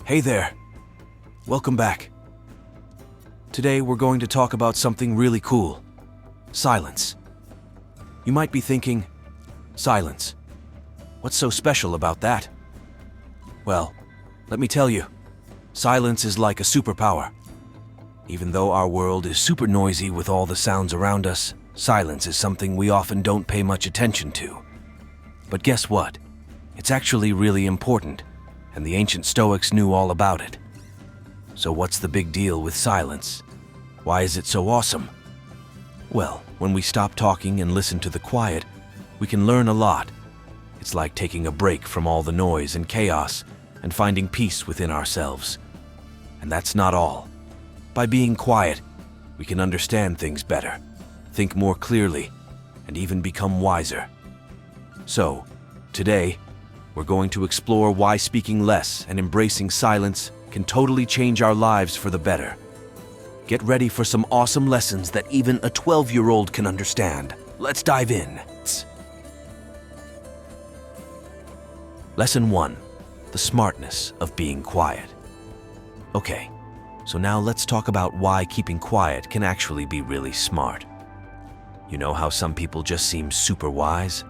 Hey there. Welcome back. Today we're going to talk about something really cool. Silence. You might be thinking, silence. What's so special about that? Well, let me tell you, silence is like a superpower. Even though our world is super noisy with all the sounds around us, silence is something we often don't pay much attention to. But guess what? It's actually really important, and the ancient Stoics knew all about it. So what's the big deal with silence? Why is it so awesome? Well, when we stop talking and listen to the quiet, we can learn a lot. It's like taking a break from all the noise and chaos and finding peace within ourselves. And that's not all. By being quiet, we can understand things better, think more clearly, and even become wiser. So, today, we're going to explore why speaking less and embracing silence can totally change our lives for the better. Get ready for some awesome lessons that even a 12-year-old can understand. Let's dive in. Lesson 1. The smartness of being quiet. Okay, so now let's talk about why keeping quiet can actually be really smart. You know how some people just seem super wise?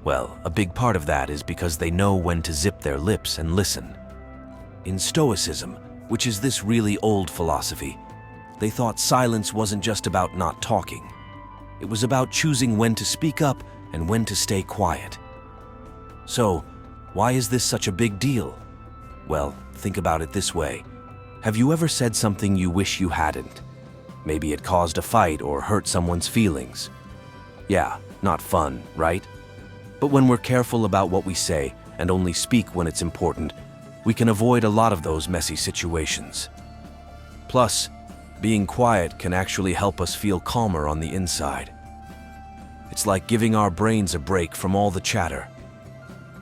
Well, a big part of that is because they know when to zip their lips and listen. In Stoicism, which is this really old philosophy, they thought silence wasn't just about not talking. It was about choosing when to speak up and when to stay quiet. So, why is this such a big deal? Well, think about it this way. Have you ever said something you wish you hadn't? Maybe it caused a fight or hurt someone's feelings. Yeah, not fun, right? But when we're careful about what we say and only speak when it's important, we can avoid a lot of those messy situations. Plus, being quiet can actually help us feel calmer on the inside. It's like giving our brains a break from all the chatter.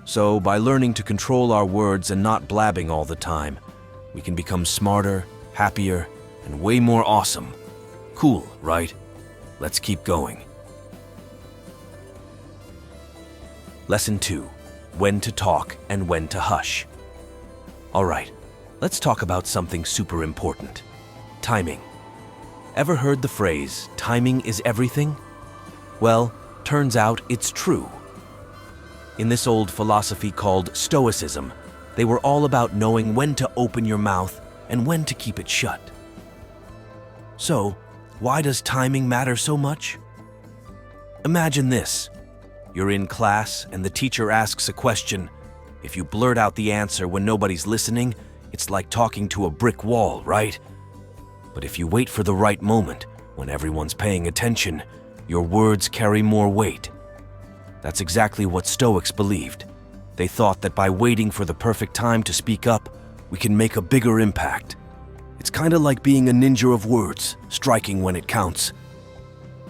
So, by learning to control our words and not blabbing all the time, we can become smarter, happier, and way more awesome. Cool, right? Let's keep going. Lesson 2. When to talk and when to hush. Alright, let's talk about something super important. Timing. Ever heard the phrase, timing is everything? Well, turns out it's true. In this old philosophy called Stoicism, they were all about knowing when to open your mouth and when to keep it shut. So, why does timing matter so much? Imagine this. You're in class and the teacher asks a question. If you blurt out the answer when nobody's listening, it's like talking to a brick wall, right? But if you wait for the right moment, when everyone's paying attention, your words carry more weight. That's exactly what Stoics believed. They thought that by waiting for the perfect time to speak up, we can make a bigger impact. It's kind of like being a ninja of words, striking when it counts.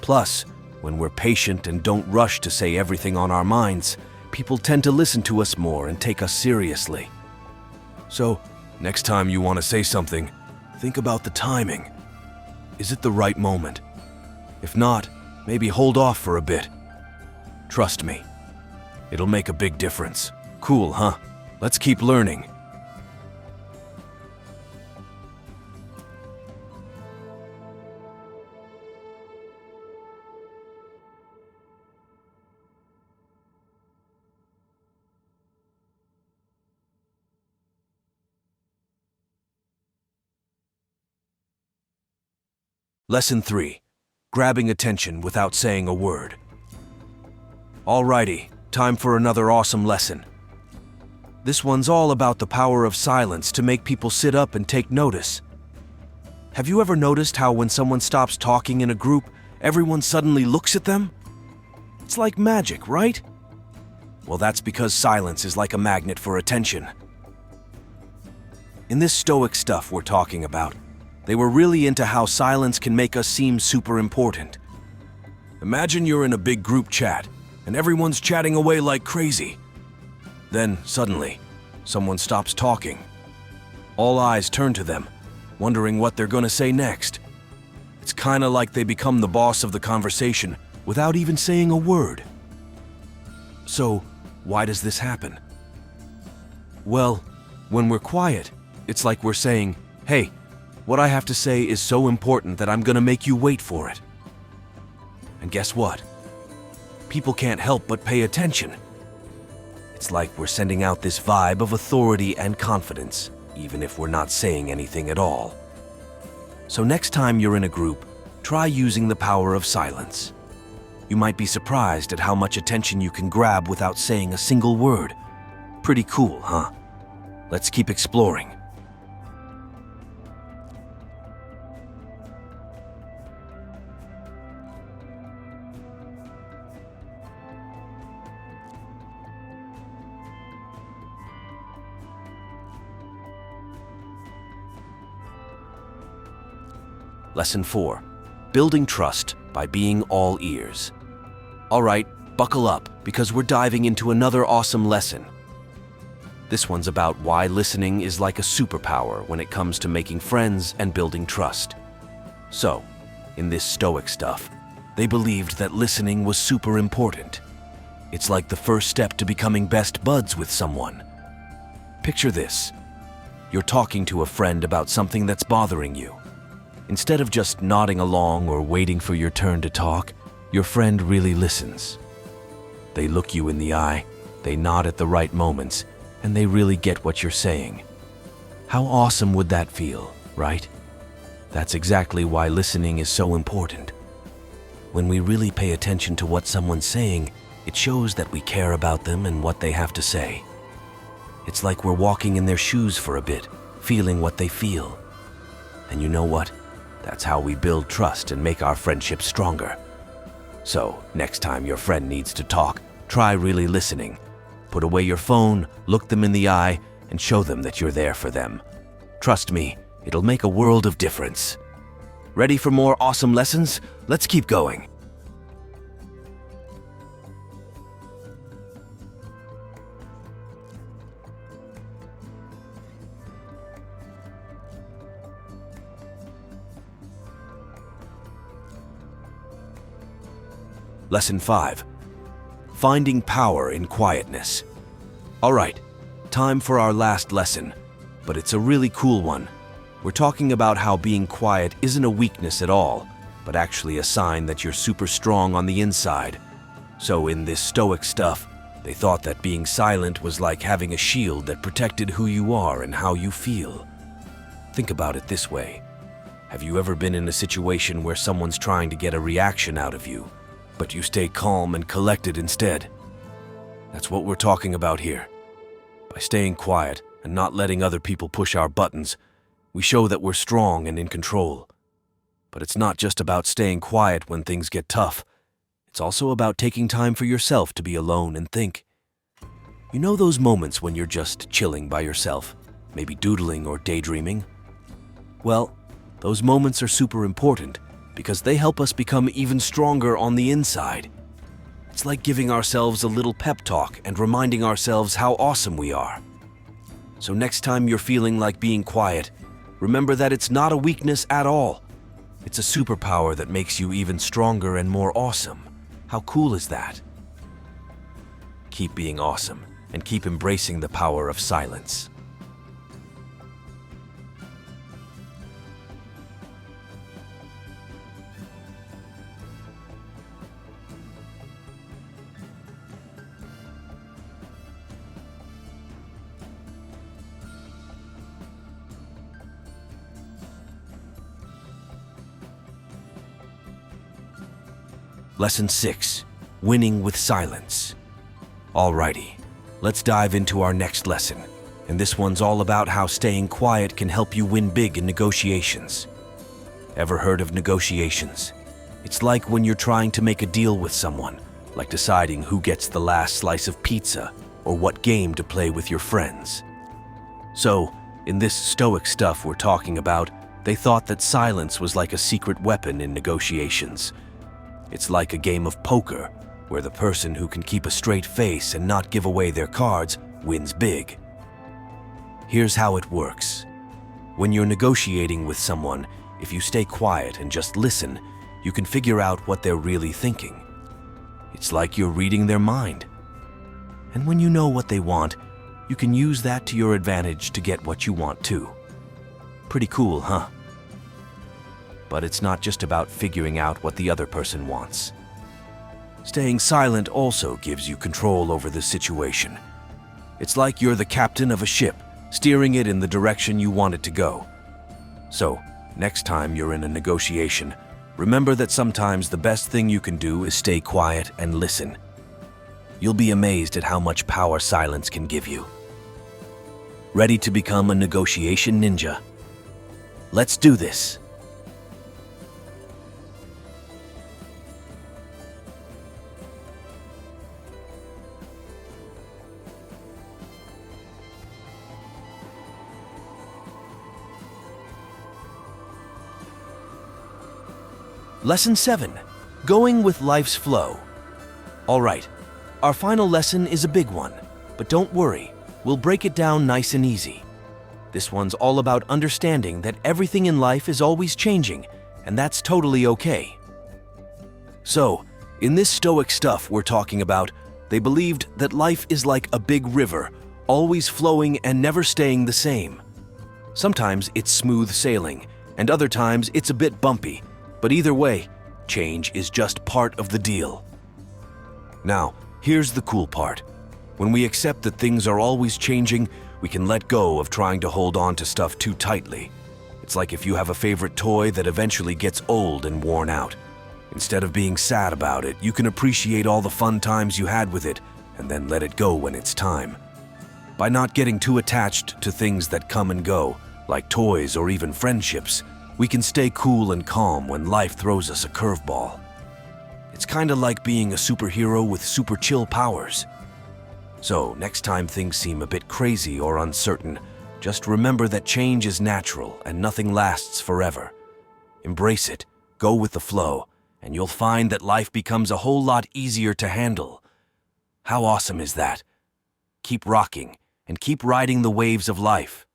Plus, when we're patient and don't rush to say everything on our minds, people tend to listen to us more and take us seriously. So, next time you want to say something, think about the timing. Is it the right moment? If not, maybe hold off for a bit. Trust me, it'll make a big difference. Cool, huh? Let's keep learning. Lesson 3. Grabbing attention without saying a word. Alrighty, time for another awesome lesson. This one's all about the power of silence to make people sit up and take notice. Have you ever noticed how when someone stops talking in a group, everyone suddenly looks at them? It's like magic, right? Well, that's because silence is like a magnet for attention. In this Stoic stuff we're talking about, they were really into how silence can make us seem super important. Imagine you're in a big group chat, and everyone's chatting away like crazy. Then, suddenly, someone stops talking. All eyes turn to them, wondering what they're gonna say next. It's kinda like they become the boss of the conversation without even saying a word. So, why does this happen? Well, when we're quiet, It's like we're saying, hey, what I have to say is so important that I'm gonna make you wait for it. And guess what? People can't help but pay attention. It's like we're sending out this vibe of authority and confidence, even if we're not saying anything at all. So next time you're in a group, try using the power of silence. You might be surprised at how much attention you can grab without saying a single word. Pretty cool, huh? Let's keep exploring. Lesson 4. Building trust by being all ears. All right, buckle up, because we're diving into another awesome lesson. This one's about why listening is like a superpower when it comes to making friends and building trust. So, in this Stoic stuff, they believed that listening was super important. It's like the first step to becoming best buds with someone. Picture this. You're talking to a friend about something that's bothering you. Instead of just nodding along or waiting for your turn to talk, your friend really listens. They look you in the eye, they nod at the right moments, and they really get what you're saying. How awesome would that feel, right? That's exactly why listening is so important. When we really pay attention to what someone's saying, it shows that we care about them and what they have to say. It's like we're walking in their shoes for a bit, feeling what they feel. And you know what? That's how we build trust and make our friendship stronger. So, next time your friend needs to talk, try really listening. Put away your phone, look them in the eye, and show them that you're there for them. Trust me, it'll make a world of difference. Ready for more awesome lessons? Let's keep going. Lesson 5. Finding power in quietness. All right, time for our last lesson, but it's a really cool one. We're talking about how being quiet isn't a weakness at all, but actually a sign that you're super strong on the inside. So in this Stoic stuff, they thought that being silent was like having a shield that protected who you are and how you feel. Think about it this way. Have you ever been in a situation where someone's trying to get a reaction out of you, but you stay calm and collected instead? That's what we're talking about here. By staying quiet and not letting other people push our buttons, we show that we're strong and in control. But it's not just about staying quiet when things get tough. It's also about taking time for yourself to be alone and think. You know those moments when you're just chilling by yourself, maybe doodling or daydreaming? Well, those moments are super important because they help us become even stronger on the inside. It's like giving ourselves a little pep talk and reminding ourselves how awesome we are. So next time you're feeling like being quiet, remember that it's not a weakness at all. It's a superpower that makes you even stronger and more awesome. How cool is that? Keep being awesome and keep embracing the power of silence. Lesson 6. Winning with silence. Alrighty, let's dive into our next lesson. And this one's all about how staying quiet can help you win big in negotiations. Ever heard of negotiations? It's like when you're trying to make a deal with someone, like deciding who gets the last slice of pizza or what game to play with your friends. So, in this Stoic stuff we're talking about, they thought that silence was like a secret weapon in negotiations. It's like a game of poker, where the person who can keep a straight face and not give away their cards wins big. Here's how it works. When you're negotiating with someone, if you stay quiet and just listen, you can figure out what they're really thinking. It's like you're reading their mind. And when you know what they want, you can use that to your advantage to get what you want too. Pretty cool, huh? But it's not just about figuring out what the other person wants. Staying silent also gives you control over the situation. It's like you're the captain of a ship, steering it in the direction you want it to go. So, next time you're in a negotiation, remember that sometimes the best thing you can do is stay quiet and listen. You'll be amazed at how much power silence can give you. Ready to become a negotiation ninja? Let's do this. Lesson 7. Going with life's flow. All right, our final lesson is a big one, but don't worry, we'll break it down nice and easy. This one's all about understanding that everything in life is always changing, and that's totally okay. So, in this Stoic stuff we're talking about, they believed that life is like a big river, always flowing and never staying the same. Sometimes it's smooth sailing, and other times it's a bit bumpy. But either way, change is just part of the deal. Now, here's the cool part. When we accept that things are always changing, we can let go of trying to hold on to stuff too tightly. It's like if you have a favorite toy that eventually gets old and worn out. Instead of being sad about it, you can appreciate all the fun times you had with it and then let it go when it's time. By not getting too attached to things that come and go, like toys or even friendships, we can stay cool and calm when life throws us a curveball. It's kind of like being a superhero with super chill powers. So, next time things seem a bit crazy or uncertain, just remember that change is natural and nothing lasts forever. Embrace it, go with the flow, and you'll find that life becomes a whole lot easier to handle. How awesome is that? Keep rocking and keep riding the waves of life.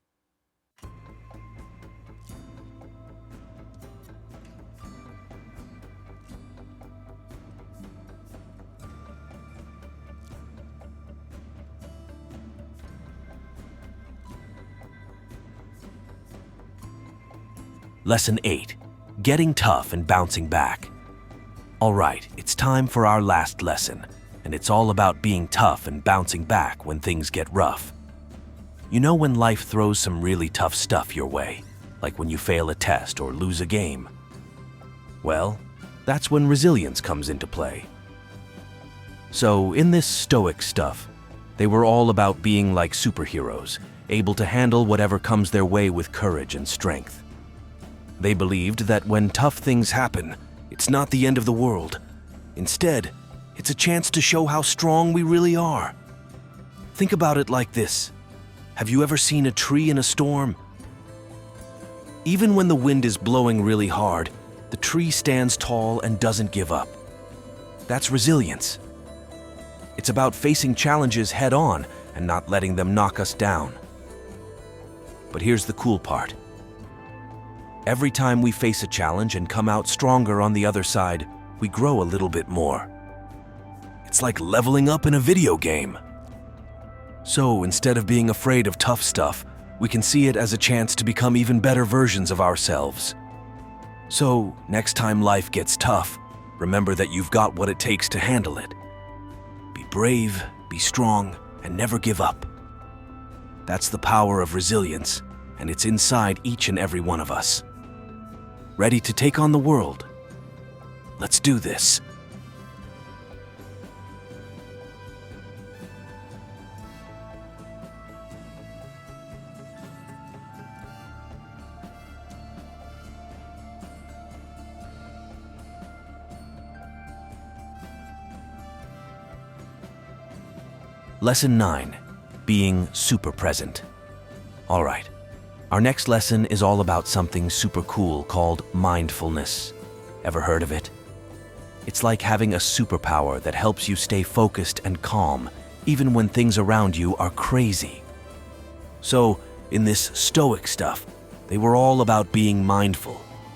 Lesson 8. Getting tough and bouncing back. All right, it's time for our last lesson, and it's all about being tough and bouncing back when things get rough. You know when life throws some really tough stuff your way, like when you fail a test or lose a game? Well, that's when resilience comes into play. So, in this Stoic stuff, they were all about being like superheroes, able to handle whatever comes their way with courage and strength. They believed that when tough things happen, it's not the end of the world. Instead, it's a chance to show how strong we really are. Think about it like this. Have you ever seen a tree in a storm? Even when the wind is blowing really hard, the tree stands tall and doesn't give up. That's resilience. It's about facing challenges head on and not letting them knock us down. But here's the cool part. Every time we face a challenge and come out stronger on the other side, we grow a little bit more. It's like leveling up in a video game. So instead of being afraid of tough stuff, we can see it as a chance to become even better versions of ourselves. So next time life gets tough, remember that you've got what it takes to handle it. Be brave, be strong, and never give up. That's the power of resilience, and it's inside each and every one of us. Ready to take on the world? Let's do this. Lesson 9. Being super present. All right. Our next lesson is all about something super cool called mindfulness. Ever heard of it? It's like having a superpower that helps you stay focused and calm, even when things around you are crazy. So, in this Stoic stuff, they were all about being mindful,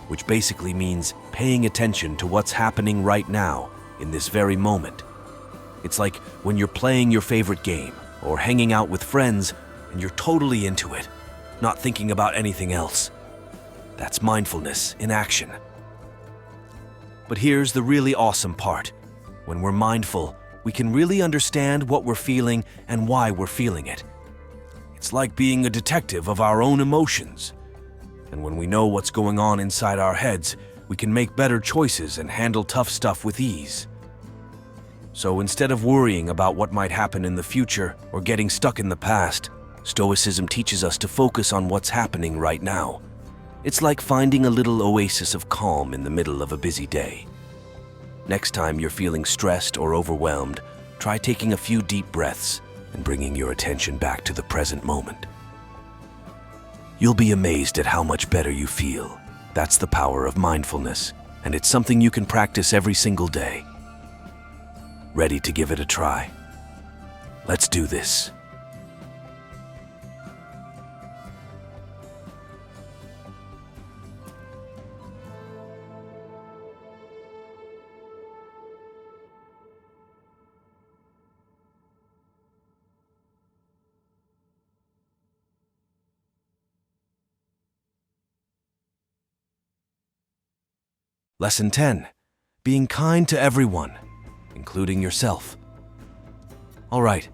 which basically means paying attention to what's happening right now, in this very moment. It's like when you're playing your favorite game or hanging out with friends and you're totally into it, not thinking about anything else. That's mindfulness in action. But here's the really awesome part. When we're mindful, we can really understand what we're feeling and why we're feeling it. It's like being a detective of our own emotions. And when we know what's going on inside our heads, we can make better choices and handle tough stuff with ease. So instead of worrying about what might happen in the future or getting stuck in the past, Stoicism teaches us to focus on what's happening right now. It's like finding a little oasis of calm in the middle of a busy day. Next time you're feeling stressed or overwhelmed, try taking a few deep breaths and bringing your attention back to the present moment. You'll be amazed at how much better you feel. That's the power of mindfulness, and it's something you can practice every single day. Ready to give it a try? Let's do this. Lesson 10. Being kind to everyone, including yourself. All right,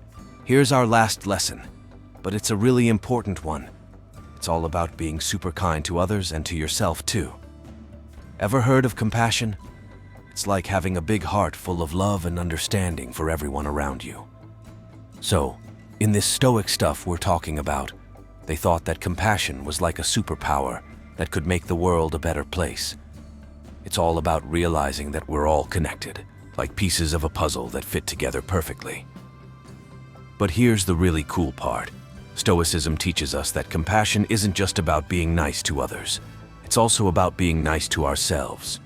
here's our last lesson, but it's a really important one. It's all about being super kind to others and to yourself too. Ever heard of compassion? It's like having a big heart full of love and understanding for everyone around you. So, in this Stoic stuff we're talking about, they thought that compassion was like a superpower that could make the world a better place. It's all about realizing that we're all connected, like pieces of a puzzle that fit together perfectly. But here's the really cool part. Stoicism teaches us that compassion isn't just about being nice to others. It's also about being nice to ourselves.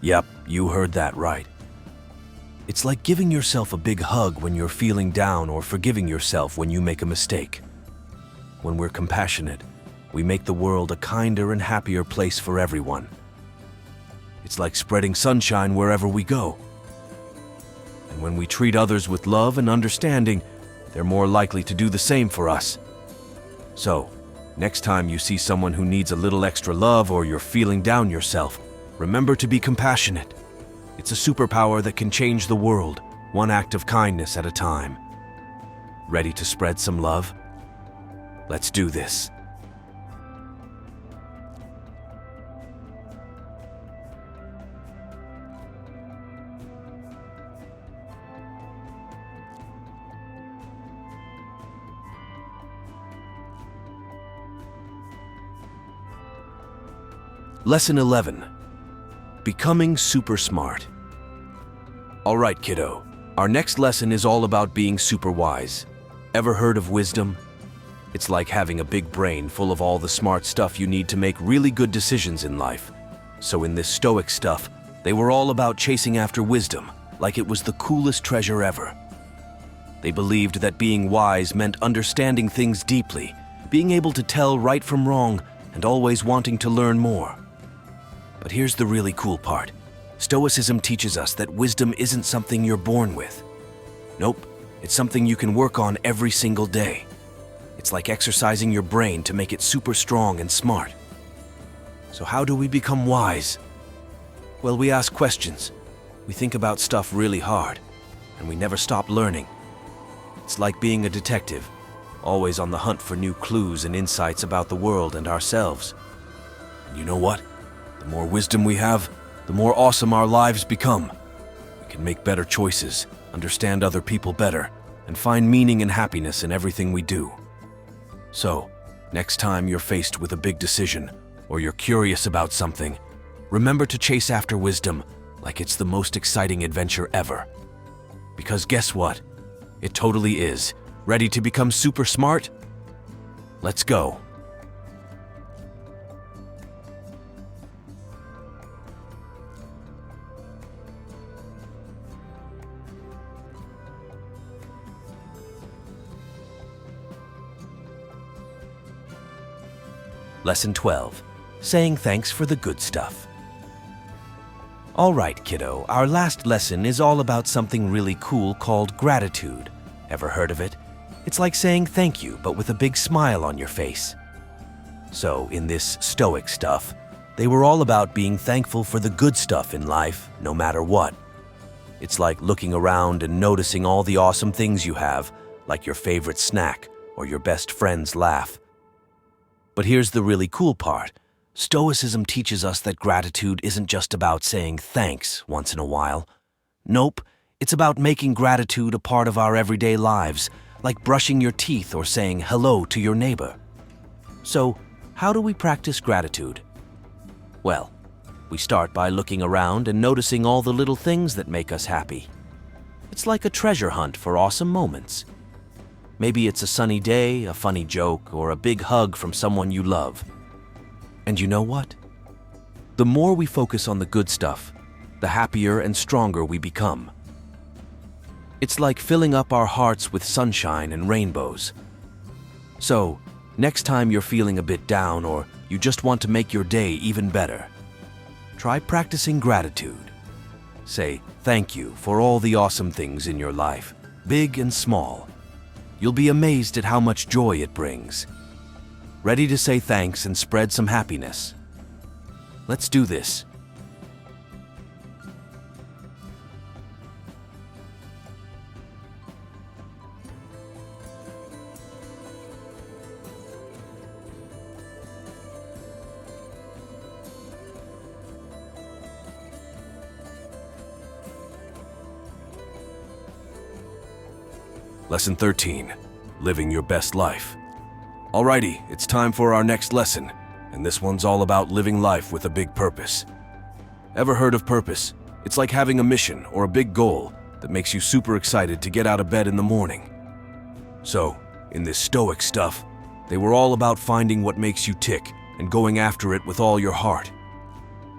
Yep, you heard that right. It's like giving yourself a big hug when you're feeling down or forgiving yourself when you make a mistake. When we're compassionate, we make the world a kinder and happier place for everyone. It's like spreading sunshine wherever we go. And when we treat others with love and understanding, they're more likely to do the same for us. So, next time you see someone who needs a little extra love or you're feeling down yourself, remember to be compassionate. It's a superpower that can change the world, one act of kindness at a time. Ready to spread some love? Let's do this. Lesson 11. Becoming super smart. All right, kiddo. Our next lesson is all about being super wise. Ever heard of wisdom? It's like having a big brain full of all the smart stuff you need to make really good decisions in life. So in this Stoic stuff, they were all about chasing after wisdom, like it was the coolest treasure ever. They believed that being wise meant understanding things deeply, being able to tell right from wrong, and always wanting to learn more. But here's the really cool part. Stoicism teaches us that wisdom isn't something you're born with. Nope, it's something you can work on every single day. It's like exercising your brain to make it super strong and smart. So how do we become wise? Well, we ask questions. We think about stuff really hard, and we never stop learning. It's like being a detective, always on the hunt for new clues and insights about the world and ourselves. And you know what? The more wisdom we have, the more awesome our lives become. We can make better choices, understand other people better, and find meaning and happiness in everything we do. So, next time you're faced with a big decision, or you're curious about something, remember to chase after wisdom like it's the most exciting adventure ever. Because guess what? It totally is. Ready to become super smart? Let's go. Lesson 12. Saying thanks for the good stuff. All right, kiddo, our last lesson is all about something really cool called gratitude. Ever heard of it? It's like saying thank you, but with a big smile on your face. So, in this Stoic stuff, they were all about being thankful for the good stuff in life, no matter what. It's like looking around and noticing all the awesome things you have, like your favorite snack or your best friend's laugh. But here's the really cool part. Stoicism teaches us that gratitude isn't just about saying thanks once in a while. Nope, it's about making gratitude a part of our everyday lives, like brushing your teeth or saying hello to your neighbor. So, how do we practice gratitude? Well, we start by looking around and noticing all the little things that make us happy. It's like a treasure hunt for awesome moments. Maybe it's a sunny day, a funny joke, or a big hug from someone you love. And you know what? The more we focus on the good stuff, the happier and stronger we become. It's like filling up our hearts with sunshine and rainbows. So, next time you're feeling a bit down or you just want to make your day even better, try practicing gratitude. Say thank you for all the awesome things in your life, big and small. You'll be amazed at how much joy it brings. Ready to say thanks and spread some happiness? Let's do this. Lesson 13, Living Your Best Life. Alrighty, it's time for our next lesson, and this one's all about living life with a big purpose. Ever heard of purpose? It's like having a mission or a big goal that makes you super excited to get out of bed in the morning. So, in this Stoic stuff, they were all about finding what makes you tick and going after it with all your heart.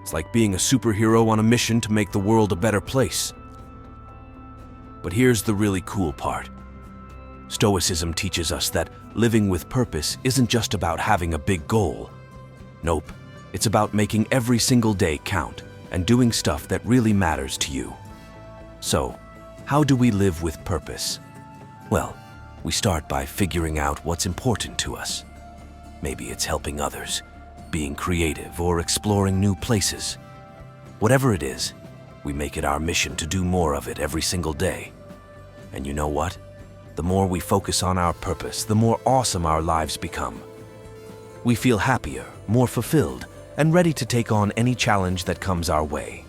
It's like being a superhero on a mission to make the world a better place. But here's the really cool part. Stoicism teaches us that living with purpose isn't just about having a big goal. Nope, it's about making every single day count and doing stuff that really matters to you. So, how do we live with purpose? Well, we start by figuring out what's important to us. Maybe it's helping others, being creative, or exploring new places. Whatever it is, we make it our mission to do more of it every single day. And you know what? The more we focus on our purpose, the more awesome our lives become. We feel happier, more fulfilled, and ready to take on any challenge that comes our way.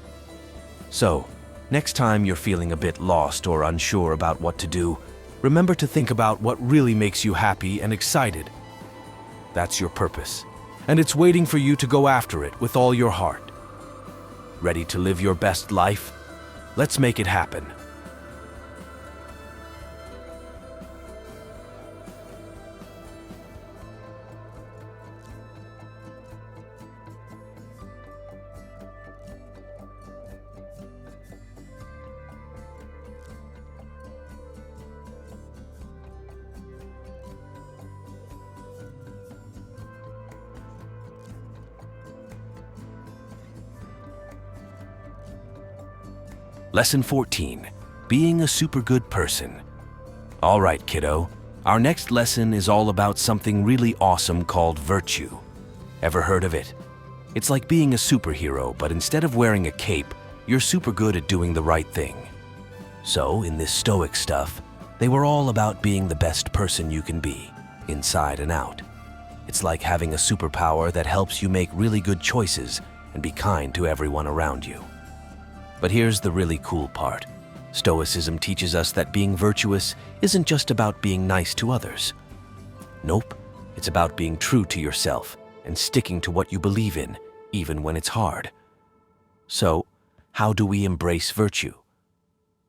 So, next time you're feeling a bit lost or unsure about what to do, remember to think about what really makes you happy and excited. That's your purpose, and it's waiting for you to go after it with all your heart. Ready to live your best life? Let's make it happen. Lesson 14, Being a Super Good Person. All right, kiddo, our next lesson is all about something really awesome called virtue. Ever heard of it? It's like being a superhero, but instead of wearing a cape, you're super good at doing the right thing. So, in this Stoic stuff, they were all about being the best person you can be, inside and out. It's like having a superpower that helps you make really good choices and be kind to everyone around you. But here's the really cool part. Stoicism teaches us that being virtuous isn't just about being nice to others. Nope, it's about being true to yourself and sticking to what you believe in, even when it's hard. So, how do we embrace virtue?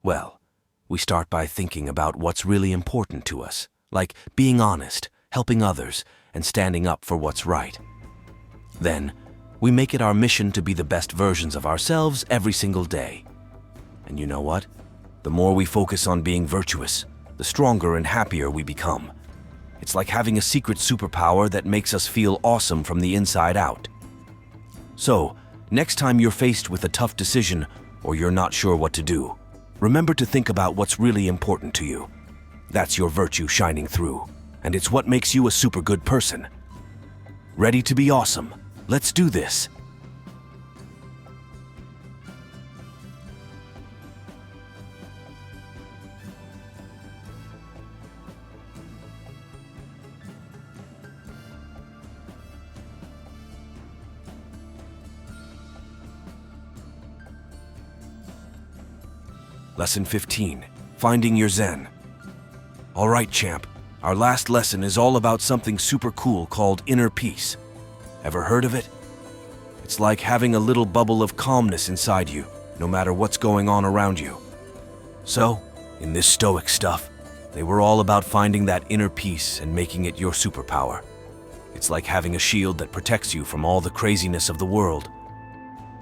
Well, we start by thinking about what's really important to us, like being honest, helping others, and standing up for what's right. Then, we make it our mission to be the best versions of ourselves every single day. And you know what? The more we focus on being virtuous, the stronger and happier we become. It's like having a secret superpower that makes us feel awesome from the inside out. So, next time you're faced with a tough decision or you're not sure what to do, remember to think about what's really important to you. That's your virtue shining through, and it's what makes you a super good person. Ready to be awesome? Let's do this. Lesson 15, Finding Your Zen. All right, champ. Our last lesson is all about something super cool called inner peace. Ever heard of it? It's like having a little bubble of calmness inside you, no matter what's going on around you. So, in this Stoic stuff, they were all about finding that inner peace and making it your superpower. It's like having a shield that protects you from all the craziness of the world.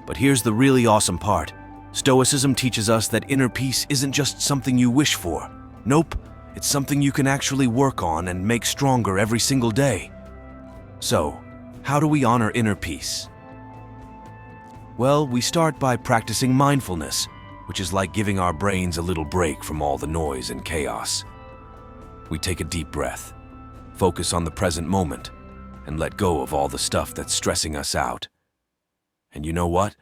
But here's the really awesome part. Stoicism teaches us that inner peace isn't just something you wish for. Nope, it's something you can actually work on and make stronger every single day. So, how do we honor inner peace? Well, we start by practicing mindfulness, which is like giving our brains a little break from all the noise and chaos. We take a deep breath, focus on the present moment, and let go of all the stuff that's stressing us out. And you know what?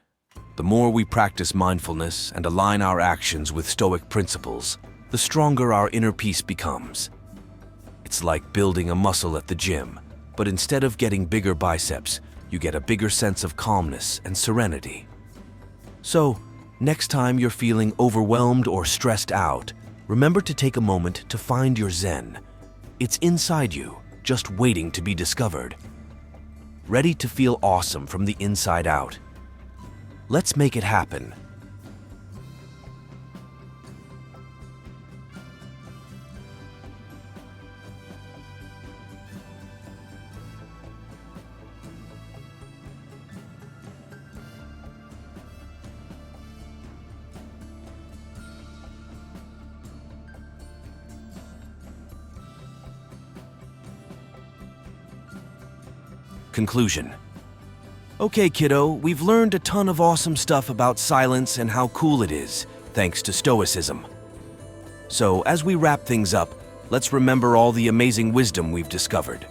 The more we practice mindfulness and align our actions with Stoic principles, the stronger our inner peace becomes. It's like building a muscle at the gym, but instead of getting bigger biceps, you get a bigger sense of calmness and serenity. So, next time you're feeling overwhelmed or stressed out, remember to take a moment to find your Zen. It's inside you, just waiting to be discovered. Ready to feel awesome from the inside out. Let's make it happen. Conclusion. Okay, kiddo, we've learned a ton of awesome stuff about silence and how cool it is, thanks to Stoicism. So, as we wrap things up, let's remember all the amazing wisdom we've discovered.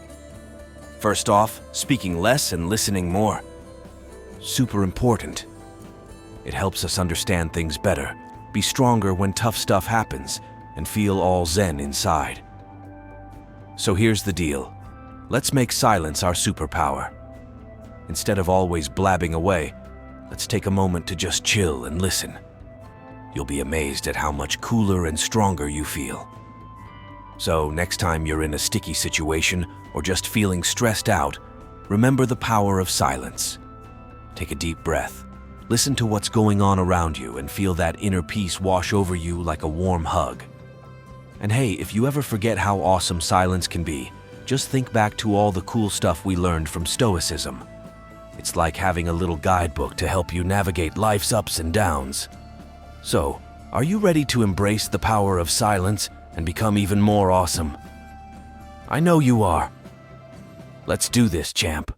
First off, speaking less and listening more. Super important. It helps us understand things better, be stronger when tough stuff happens, and feel all zen inside. So here's the deal. Let's make silence our superpower. Instead of always blabbing away, let's take a moment to just chill and listen. You'll be amazed at how much cooler and stronger you feel. So next time you're in a sticky situation or just feeling stressed out, remember the power of silence. Take a deep breath. Listen to what's going on around you and feel that inner peace wash over you like a warm hug. And hey, if you ever forget how awesome silence can be, just think back to all the cool stuff we learned from Stoicism. It's like having a little guidebook to help you navigate life's ups and downs. So, are you ready to embrace the power of silence and become even more awesome? I know you are. Let's do this, champ.